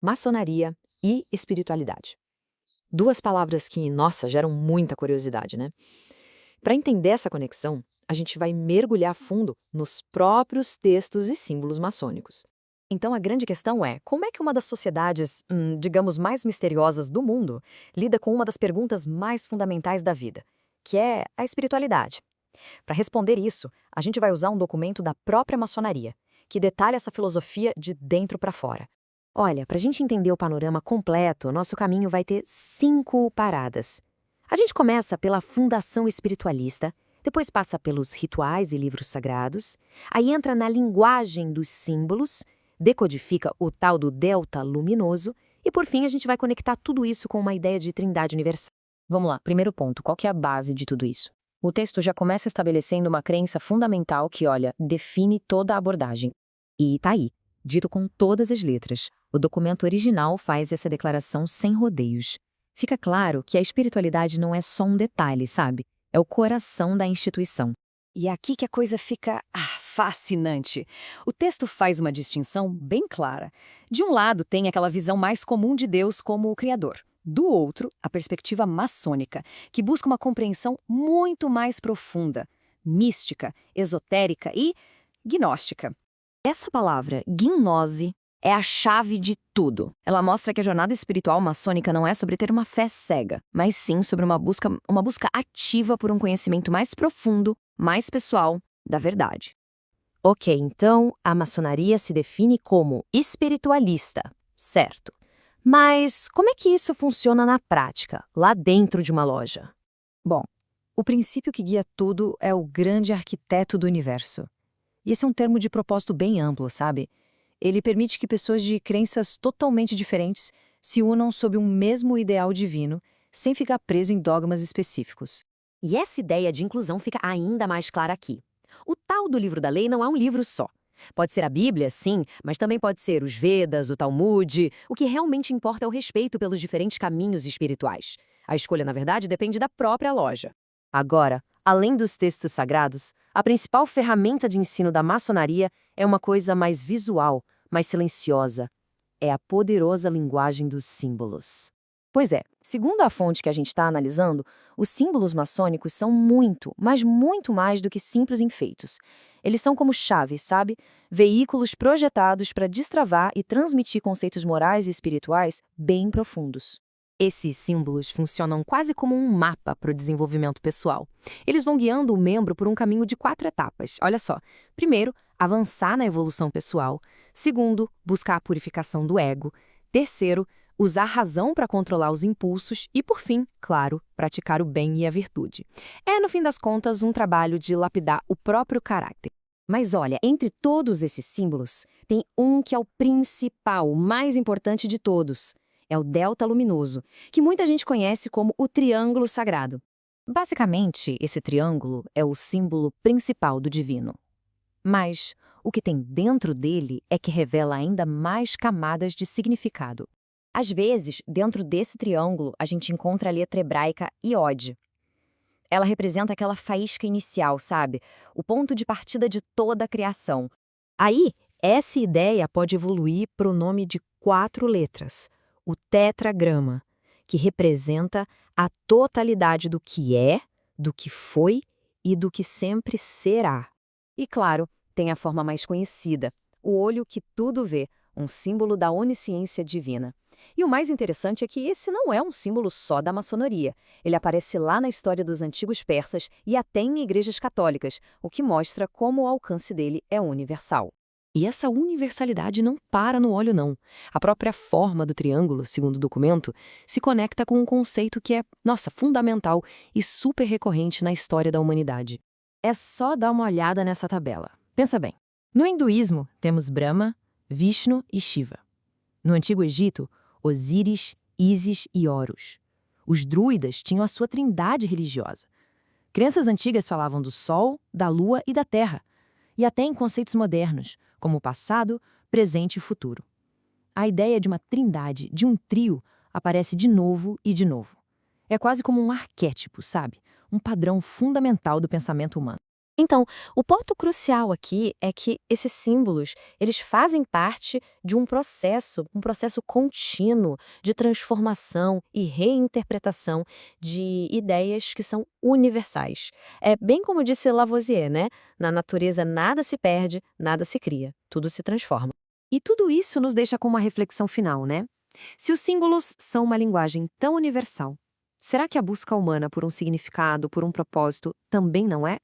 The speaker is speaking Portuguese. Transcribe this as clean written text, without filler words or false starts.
Maçonaria e espiritualidade. Duas palavras que, nossa, geram muita curiosidade, né? Para entender essa conexão, a gente vai mergulhar fundo nos próprios textos e símbolos maçônicos. Então a grande questão é, como é que uma das sociedades, digamos, mais misteriosas do mundo, lida com uma das perguntas mais fundamentais da vida, que é a espiritualidade? Para responder isso, a gente vai usar um documento da própria maçonaria, que detalha essa filosofia de dentro para fora. Olha, para a gente entender o panorama completo, nosso caminho vai ter 5 paradas. A gente começa pela fundação espiritualista, depois passa pelos rituais e livros sagrados, aí entra na linguagem dos símbolos, decodifica o tal do delta luminoso e, por fim, a gente vai conectar tudo isso com uma ideia de trindade universal. Vamos lá, primeiro ponto, qual que é a base de tudo isso? O texto já começa estabelecendo uma crença fundamental que, olha, define toda a abordagem. E tá aí, dito com todas as letras. O documento original faz essa declaração sem rodeios. Fica claro que a espiritualidade não é só um detalhe, sabe? É o coração da instituição. E é aqui que a coisa fica fascinante. O texto faz uma distinção bem clara. De um lado, tem aquela visão mais comum de Deus como o Criador. Do outro, a perspectiva maçônica, que busca uma compreensão muito mais profunda, mística, esotérica e gnóstica. Essa palavra, gnose, é a chave de tudo. Ela mostra que a jornada espiritual maçônica não é sobre ter uma fé cega, mas sim sobre uma busca ativa por um conhecimento mais profundo, mais pessoal, da verdade. Ok, então a maçonaria se define como espiritualista, certo? Mas como é que isso funciona na prática, lá dentro de uma loja? Bom, o princípio que guia tudo é o grande arquiteto do universo. E esse é um termo de propósito bem amplo, sabe? Ele permite que pessoas de crenças totalmente diferentes se unam sob um mesmo ideal divino, sem ficar preso em dogmas específicos. E essa ideia de inclusão fica ainda mais clara aqui. O tal do livro da lei não é um livro só. Pode ser a Bíblia, sim, mas também pode ser os Vedas, o Talmud. O que realmente importa é o respeito pelos diferentes caminhos espirituais. A escolha, na verdade, depende da própria loja. Agora, além dos textos sagrados, a principal ferramenta de ensino da maçonaria é uma coisa mais visual, mais silenciosa. É a poderosa linguagem dos símbolos. Pois é, segundo a fonte que a gente está analisando, os símbolos maçônicos são muito, mas muito mais do que simples enfeites. Eles são como chaves, sabe? Veículos projetados para destravar e transmitir conceitos morais e espirituais bem profundos. Esses símbolos funcionam quase como um mapa para o desenvolvimento pessoal. Eles vão guiando o membro por um caminho de 4 etapas. Olha só. Primeiro, avançar na evolução pessoal. Segundo, buscar a purificação do ego. Terceiro, usar a razão para controlar os impulsos. E, por fim, claro, praticar o bem e a virtude. É, no fim das contas, um trabalho de lapidar o próprio caráter. Mas olha, entre todos esses símbolos, tem um que é o principal, o mais importante de todos. É o delta luminoso, que muita gente conhece como o triângulo sagrado. Basicamente, esse triângulo é o símbolo principal do divino. Mas o que tem dentro dele é que revela ainda mais camadas de significado. Às vezes, dentro desse triângulo, a gente encontra a letra hebraica Iod. Ela representa aquela faísca inicial, sabe? O ponto de partida de toda a criação. Aí, essa ideia pode evoluir para o nome de 4 letras, o tetragrama, que representa a totalidade do que é, do que foi e do que sempre será. E claro, tem a forma mais conhecida, o olho que tudo vê, um símbolo da onisciência divina. E o mais interessante é que esse não é um símbolo só da maçonaria. Ele aparece lá na história dos antigos persas e até em igrejas católicas, o que mostra como o alcance dele é universal. E essa universalidade não para no olho, não. A própria forma do triângulo, segundo o documento, se conecta com um conceito que é, nossa, fundamental e super recorrente na história da humanidade. É só dar uma olhada nessa tabela. Pensa bem. No hinduísmo, temos Brahma, Vishnu e Shiva. No Antigo Egito, Osíris, Ísis e Horus. Os druidas tinham a sua trindade religiosa. Crenças antigas falavam do Sol, da Lua e da Terra, e até em conceitos modernos, como o passado, presente e futuro. A ideia de uma trindade, de um trio, aparece de novo e de novo. É quase como um arquétipo, sabe? Um padrão fundamental do pensamento humano. Então, o ponto crucial aqui é que esses símbolos, eles fazem parte de um processo contínuo de transformação e reinterpretação de ideias que são universais. É bem como disse Lavoisier, né? Na natureza nada se perde, nada se cria, tudo se transforma. E tudo isso nos deixa com uma reflexão final, né? Se os símbolos são uma linguagem tão universal, será que a busca humana por um significado, por um propósito, também não é?